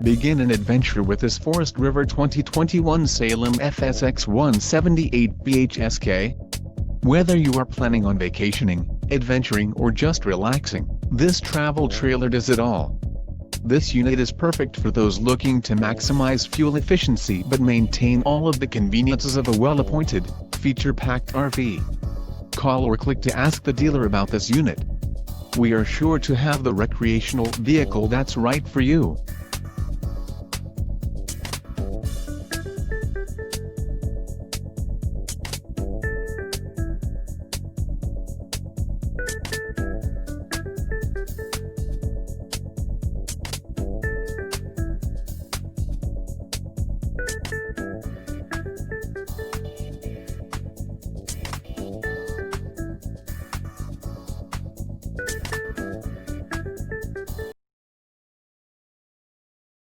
Begin an adventure with this Forest River 2021 Salem FSX 178BHSK. Whether you are planning on vacationing, adventuring or just relaxing, this travel trailer does it all. This unit is perfect for those looking to maximize fuel efficiency but maintain all of the conveniences of a well-appointed, feature-packed RV. Call or click to ask the dealer about this unit. We are sure to have the recreational vehicle that's right for you.